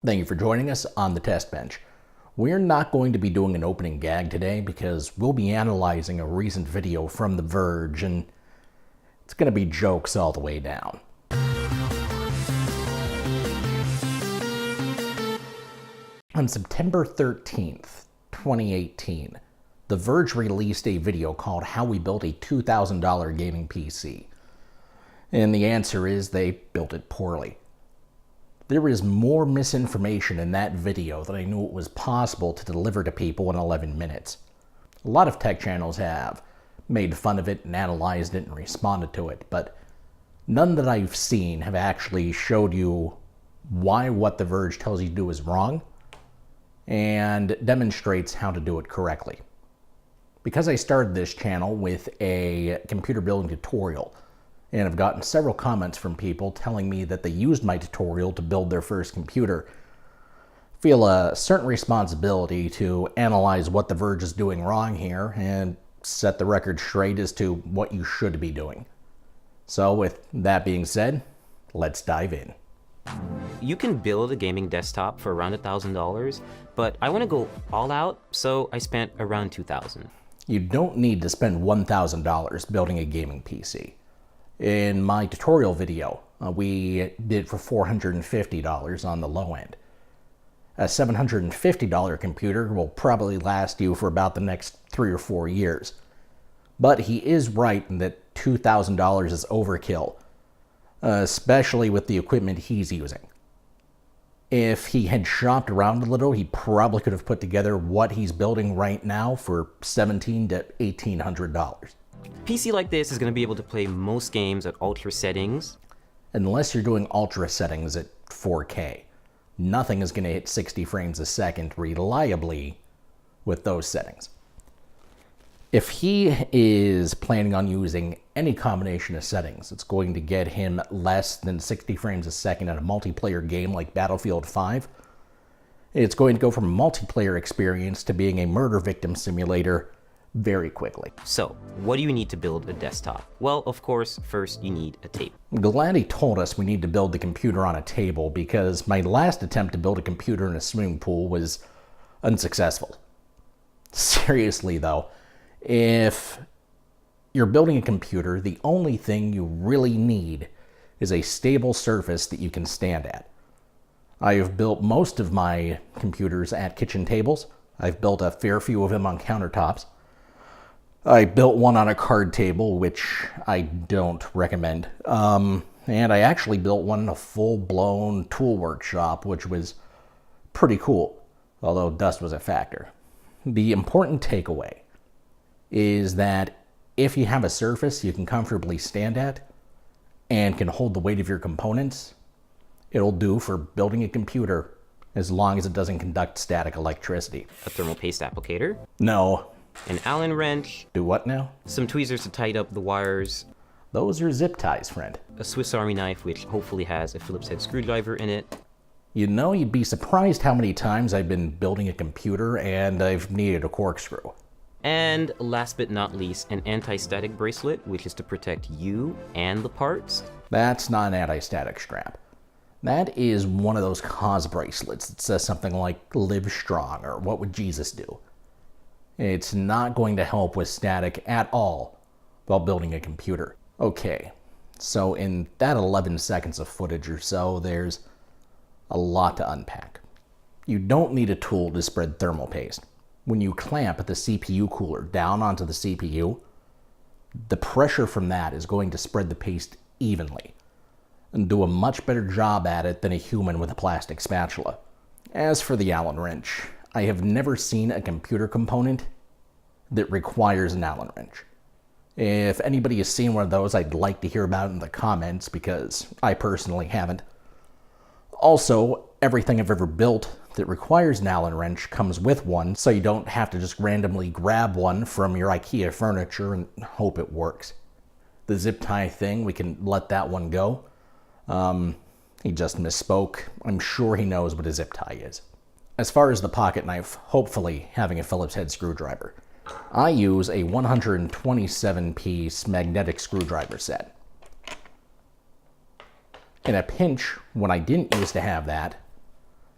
Thank you for joining us on the test bench. We're not going to be doing an opening gag today because we'll be analyzing a recent video from The Verge, and it's going to be jokes all the way down. On September 13th, 2018, The Verge released a video called How We Built a $2,000 Gaming PC. And the answer is they built it poorly. There is more misinformation in that video than I knew it was possible to deliver to people in 11 minutes. A lot of tech channels have made fun of it and analyzed it and responded to it, but none that I've seen have actually showed you why what The Verge tells you to do is wrong and demonstrates how to do it correctly. Because I started this channel with a computer building tutorial, and I've gotten several comments from people telling me that they used my tutorial to build their first computer, I feel a certain responsibility to analyze what The Verge is doing wrong here and set the record straight as to what you should be doing. So with that being said, let's dive in. You can build a gaming desktop for around $1,000, but I want to go all out, so I spent around $2,000. You don't need to spend $1,000 building a gaming PC. In my tutorial video, we did it for $450 on the low end. A $750 computer will probably last you for about the next 3 or 4 years. But he is right in that $2,000 is overkill, especially with the equipment he's using. If he had shopped around a little, he probably could have put together what he's building right now for $1,700 to $1,800. A PC like this is going to be able to play most games at ultra settings. Unless you're doing ultra settings at 4K. Nothing is going to hit 60 frames a second reliably with those settings. If he is planning on using any combination of settings, it's going to get him less than 60 frames a second in a multiplayer game like Battlefield 5. It's going to go from a multiplayer experience to being a murder victim simulator very quickly. So, what do you need to build a desktop? Well, of course, first you need a table. I'm glad he told us we need to build the computer on a table, because my last attempt to build a computer in a swimming pool was unsuccessful. Seriously though, if you're building a computer, the only thing you really need is a stable surface that you can stand at. I have built most of my computers at kitchen tables. I've built a fair few of them on countertops. I built one on a card table, which I don't recommend. And I actually built one in a full-blown tool workshop, which was pretty cool, although dust was a factor. The important takeaway is that if you have a surface you can comfortably stand at and can hold the weight of your components, it'll do for building a computer as long as it doesn't conduct static electricity. A thermal paste applicator. No. An Allen wrench. Do what now? Some tweezers to tighten up the wires. Those are zip ties, friend. A Swiss Army knife, which hopefully has a Phillips head screwdriver in it. You know, you'd be surprised how many times I've been building a computer and I've needed a corkscrew. And last but not least, an anti-static bracelet, which is to protect you and the parts. That's not an anti-static strap. That is one of those cause bracelets that says something like, live strong, or what would Jesus do? It's not going to help with static at all while building a computer. Okay, so in that 11 seconds of footage or so, there's a lot to unpack. You don't need a tool to spread thermal paste. When you clamp the CPU cooler down onto the CPU, the pressure from that is going to spread the paste evenly and do a much better job at it than a human with a plastic spatula. As for the Allen wrench, I have never seen a computer component that requires an Allen wrench. If anybody has seen one of those, I'd like to hear about it in the comments, because I personally haven't. Also, everything I've ever built that requires an Allen wrench comes with one, so you don't have to just randomly grab one from your IKEA furniture and hope it works. The zip tie thing, we can let that one go. He just misspoke. I'm sure he knows what a zip tie is. As far as the pocket knife, hopefully having a Phillips head screwdriver. I use a 127-piece magnetic screwdriver set. In a pinch, when I didn't used to have that,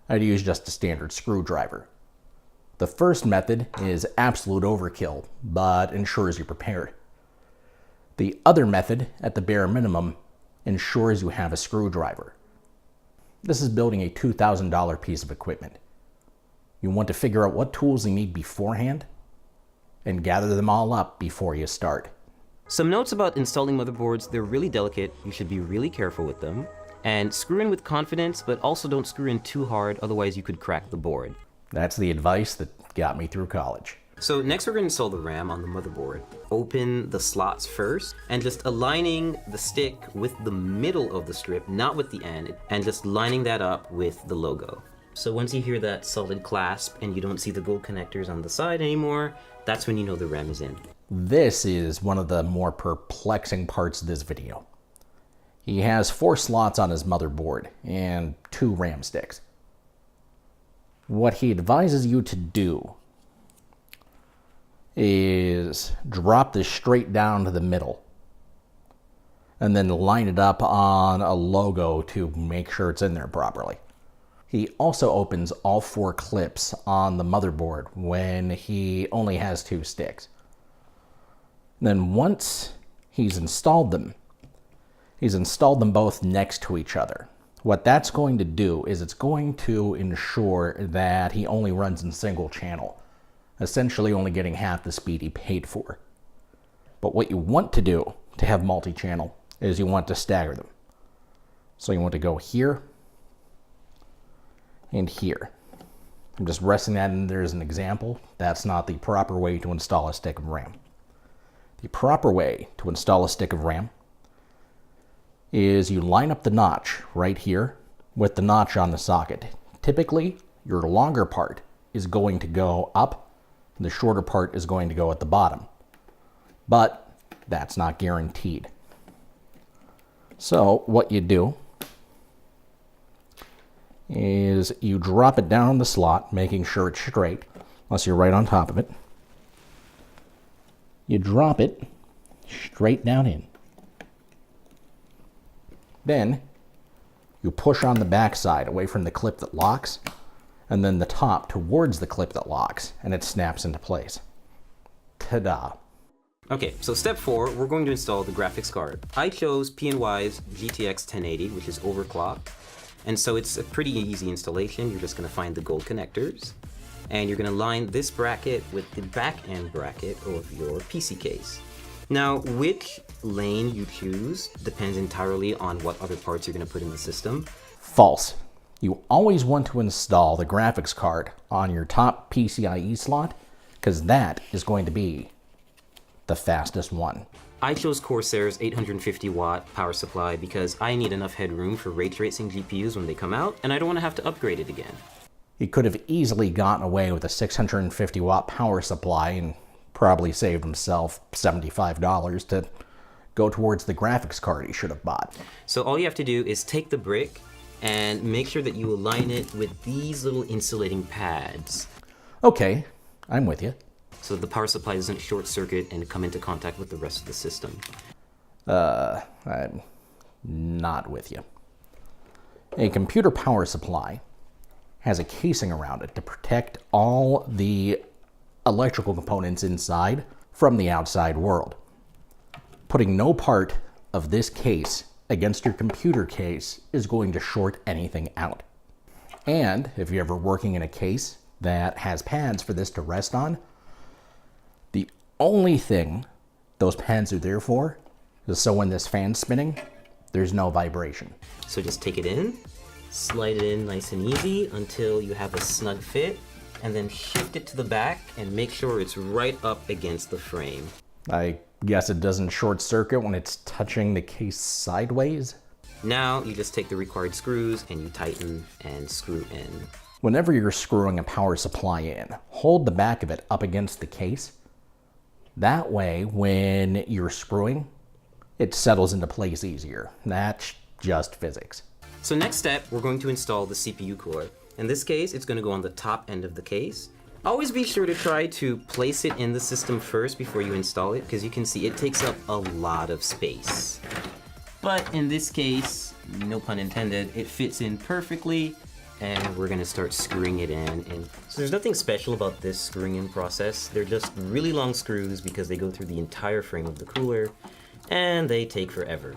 I'd use just a standard screwdriver. The first method is absolute overkill, but ensures you're prepared. The other method, at the bare minimum, ensures you have a screwdriver. This is building a $2,000 piece of equipment. You want to figure out what tools you need beforehand and gather them all up before you start. Some notes about installing motherboards: they're really delicate, you should be really careful with them. And screw in with confidence, but also don't screw in too hard, otherwise you could crack the board. That's the advice that got me through college. So next we're going to install the RAM on the motherboard. Open the slots first, and just aligning the stick with the middle of the strip, not with the end, and just lining that up with the logo. So once you hear that solid clasp and you don't see the gold connectors on the side anymore, that's when you know the RAM is in. This is one of the more perplexing parts of this video. He has 4 slots on his motherboard and 2 RAM sticks. What he advises you to do is drop this straight down to the middle and then line it up on a logo to make sure it's in there properly. He also opens all 4 clips on the motherboard when he only has 2 sticks. Then once he's installed them both next to each other. What that's going to do is it's going to ensure that he only runs in single channel, essentially only getting half the speed he paid for. But what you want to do to have multi-channel is you want to stagger them. So you want to go here and here. I'm just resting that in there as an example. That's not the proper way to install a stick of RAM. The proper way to install a stick of RAM is you line up the notch right here with the notch on the socket. Typically, your longer part is going to go up, and the shorter part is going to go at the bottom. But that's not guaranteed. So what you do is you drop it down the slot, making sure it's straight, unless you're right on top of it. You drop it straight down in. Then you push on the back side away from the clip that locks, and then the top towards the clip that locks, and it snaps into place. Ta-da. Okay, so step 4, we're going to install the graphics card. I chose PNY's GTX 1080, which is overclocked, and so it's a pretty easy installation. You're just going to find the gold connectors, and you're going to line this bracket with the back end bracket of your PC case. Now, which lane you choose depends entirely on what other parts you're going to put in the system. False. You always want to install the graphics card on your top PCIe slot, because that is going to be the fastest one. I chose Corsair's 850 watt power supply because I need enough headroom for ray tracing GPUs when they come out, and I don't want to have to upgrade it again. He could have easily gotten away with a 650 watt power supply and probably saved himself $75 to go towards the graphics card he should have bought. So all you have to do is take the brick and make sure that you align it with these little insulating pads. Okay, I'm with you. So the power supply doesn't short circuit and come into contact with the rest of the system. I'm not with you. A computer power supply has a casing around it to protect all the electrical components inside from the outside world. Putting no part of this case against your computer case is going to short anything out. And if you're ever working in a case that has pads for this to rest on, the only thing those pads are there for is so when this fan's spinning, there's no vibration. So just take it in, slide it in nice and easy until you have a snug fit, and then shift it to the back and make sure it's right up against the frame. I guess it doesn't short circuit when it's touching the case sideways. Now you just take the required screws and you tighten and screw in. Whenever you're screwing a power supply in, hold the back of it up against the case. That way, when you're screwing, it settles into place easier. That's just physics. So next step, we're going to install the CPU cooler. In this case, it's going to go on the top end of the case. Always be sure to try to place it in the system first before you install it, because you can see it takes up a lot of space. But in this case, no pun intended, it fits in perfectly, and we're gonna start screwing it in. And so there's nothing special about this screwing in process. They're just really long screws because they go through the entire frame of the cooler, and they take forever.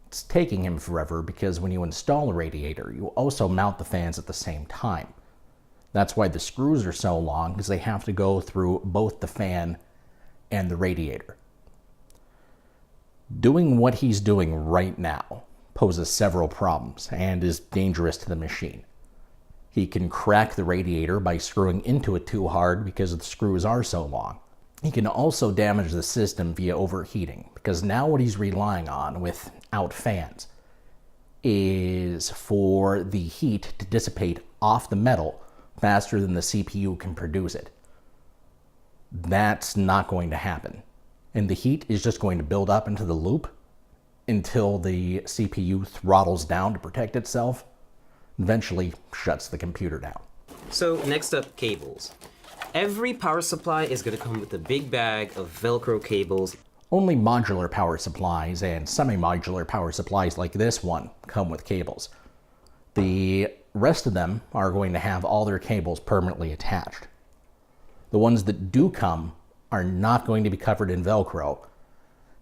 It's taking him forever because when you install a radiator, you also mount the fans at the same time. That's why the screws are so long, because they have to go through both the fan and the radiator. Doing what he's doing right now poses several problems and is dangerous to the machine. He can crack the radiator by screwing into it too hard because the screws are so long. He can also damage the system via overheating, because now what he's relying on without fans is for the heat to dissipate off the metal faster than the CPU can produce it. That's not going to happen. And the heat is just going to build up into the loop until the CPU throttles down to protect itself, eventually shuts the computer down. So next up, cables. Every power supply is going to come with a big bag of Velcro cables. Only modular power supplies and semi-modular power supplies like this one come with cables. The rest of them are going to have all their cables permanently attached. The ones that do come are not going to be covered in Velcro,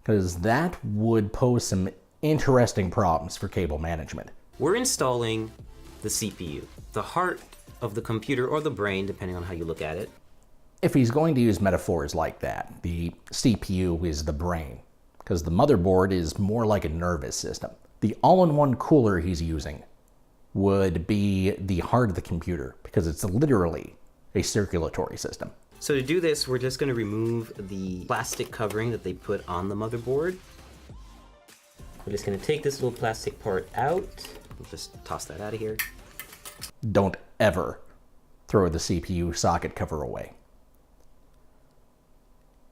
because that would pose some interesting problems for cable management. We're installing the CPU, the heart of the computer, or the brain, depending on how you look at it. If he's going to use metaphors like that, the CPU is the brain, because the motherboard is more like a nervous system. The all-in-one cooler he's using would be the heart of the computer, because it's literally a circulatory system. So to do this, we're just going to remove the plastic covering that they put on the motherboard. We're just going to take this little plastic part out. We'll just toss that out of here. Don't ever throw the CPU socket cover away.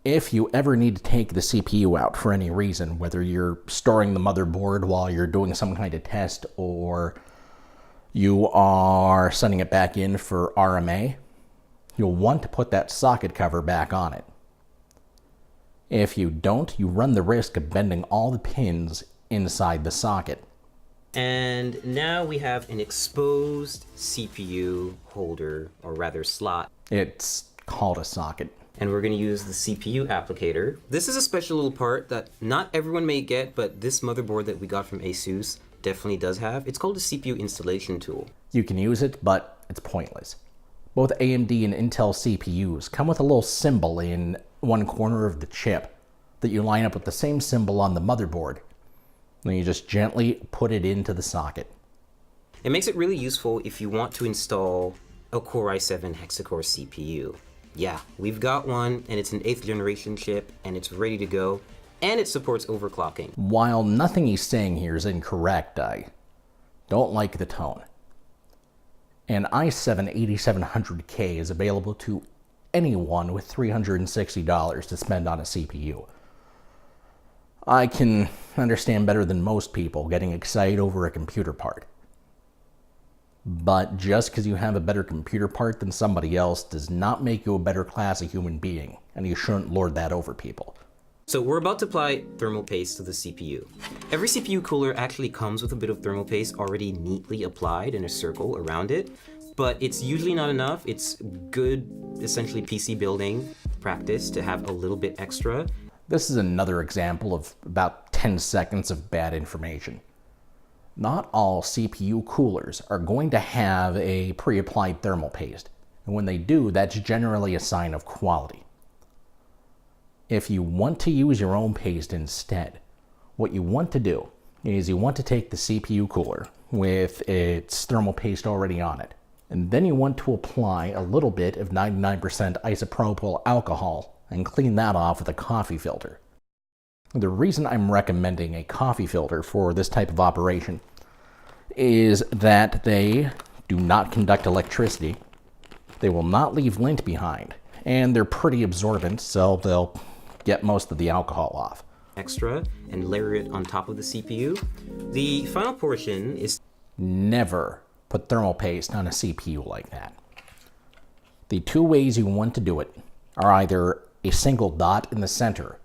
If you ever need to take the CPU out for any reason, whether you're storing the motherboard while you're doing some kind of test or you are sending it back in for RMA, you'll want to put that socket cover back on it. If you don't, you run the risk of bending all the pins inside the socket. And now we have an exposed CPU holder, or rather slot. It's called a socket. And we're going to use the CPU applicator. This is a special little part that not everyone may get, but this motherboard that we got from ASUS definitely does have. It's called a CPU installation tool. You can use it, but it's pointless. Both AMD and Intel CPUs come with a little symbol in one corner of the chip that you line up with the same symbol on the motherboard. Then you just gently put it into the socket. It makes it really useful if you want to install a Core i7 hexa-core CPU. Yeah, we've got one, and it's an 8th generation chip, and it's ready to go, and it supports overclocking. While nothing he's saying here is incorrect, I don't like the tone. An i7 8700K is available to anyone with $360 to spend on a CPU. I can understand better than most people getting excited over a computer part. But just because you have a better computer part than somebody else does not make you a better class of human being, and you shouldn't lord that over people. So we're about to apply thermal paste to the CPU. Every CPU cooler actually comes with a bit of thermal paste already neatly applied in a circle around it, but it's usually not enough. It's good, essentially PC building practice to have a little bit extra. This is another example of about 10 seconds of bad information. Not all CPU coolers are going to have a pre-applied thermal paste, and when they do, that's generally a sign of quality. If you want to use your own paste instead, what you want to do is you want to take the CPU cooler with its thermal paste already on it, and then you want to apply a little bit of 99% isopropyl alcohol and clean that off with a coffee filter. The reason I'm recommending a coffee filter for this type of operation is that they do not conduct electricity, they will not leave lint behind, and they're pretty absorbent, so they'll get most of the alcohol off. Extra and layer it on top of the CPU. The final portion is never put thermal paste on a CPU like that. The two ways you want to do it are either a single dot in the center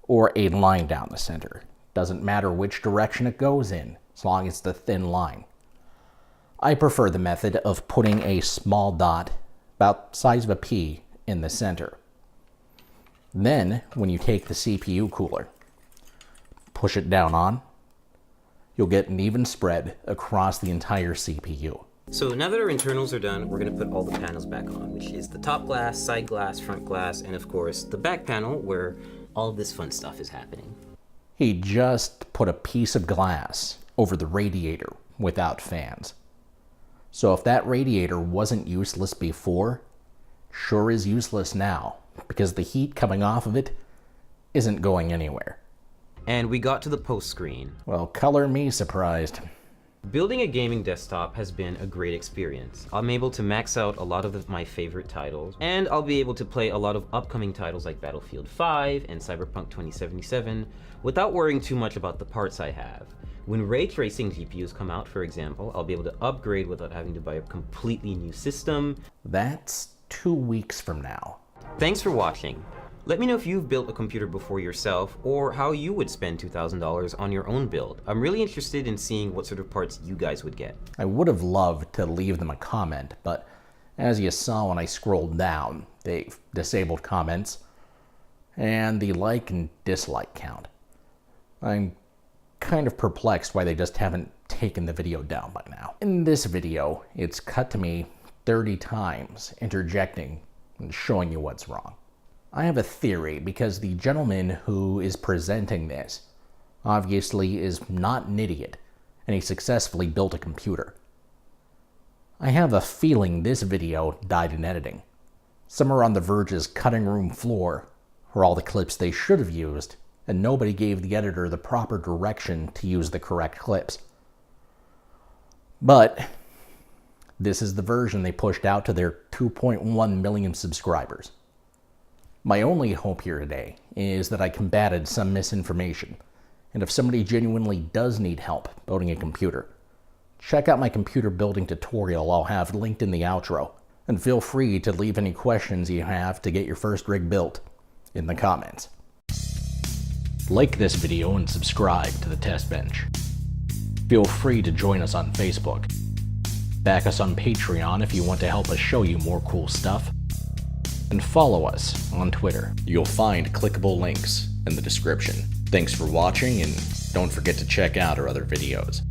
or a line down the center. Doesn't matter which direction it goes in, as long as it's the thin line. I prefer the method of putting a small dot, about the size of a pea, in the center. Then, when you take the CPU cooler, push it down on, you'll get an even spread across the entire CPU. So now that our internals are done, we're going to put all the panels back on, which is the top glass, side glass, front glass, and of course the back panel where all of this fun stuff is happening. He just put a piece of glass over the radiator without fans. So if that radiator wasn't useless before, sure is useless now, because the heat coming off of it isn't going anywhere. And we got to the post screen. Well, color me surprised. Building a gaming desktop has been a great experience. I'm able to max out a lot of my favorite titles, and I'll be able to play a lot of upcoming titles like Battlefield 5 and Cyberpunk 2077 without worrying too much about the parts I have. When ray tracing GPUs come out, for example, I'll be able to upgrade without having to buy a completely new system. That's 2 weeks from now. Thanks for watching. Let me know if you've built a computer before yourself, or how you would spend $2,000 on your own build. I'm really interested in seeing what sort of parts you guys would get. I would have loved to leave them a comment, but as you saw when I scrolled down, they've disabled comments and the like and dislike count. I'm kind of perplexed why they just haven't taken the video down by now. In this video, it's cut to me 30 times, interjecting and showing you what's wrong. I have a theory because the gentleman who is presenting this obviously is not an idiot, and he successfully built a computer. I have a feeling this video died in editing. Somewhere on the Verge's cutting room floor were all the clips they should have used, and nobody gave the editor the proper direction to use the correct clips. But this is the version they pushed out to their 2.1 million subscribers. My only hope here today is that I combated some misinformation, and if somebody genuinely does need help building a computer, check out my computer building tutorial I'll have linked in the outro, and feel free to leave any questions you have to get your first rig built in the comments. Like this video and subscribe to the Test Bench. Feel free to join us on Facebook. Back us on Patreon if you want to help us show you more cool stuff. And follow us on Twitter. You'll find clickable links in the description. Thanks for watching, and don't forget to check out our other videos.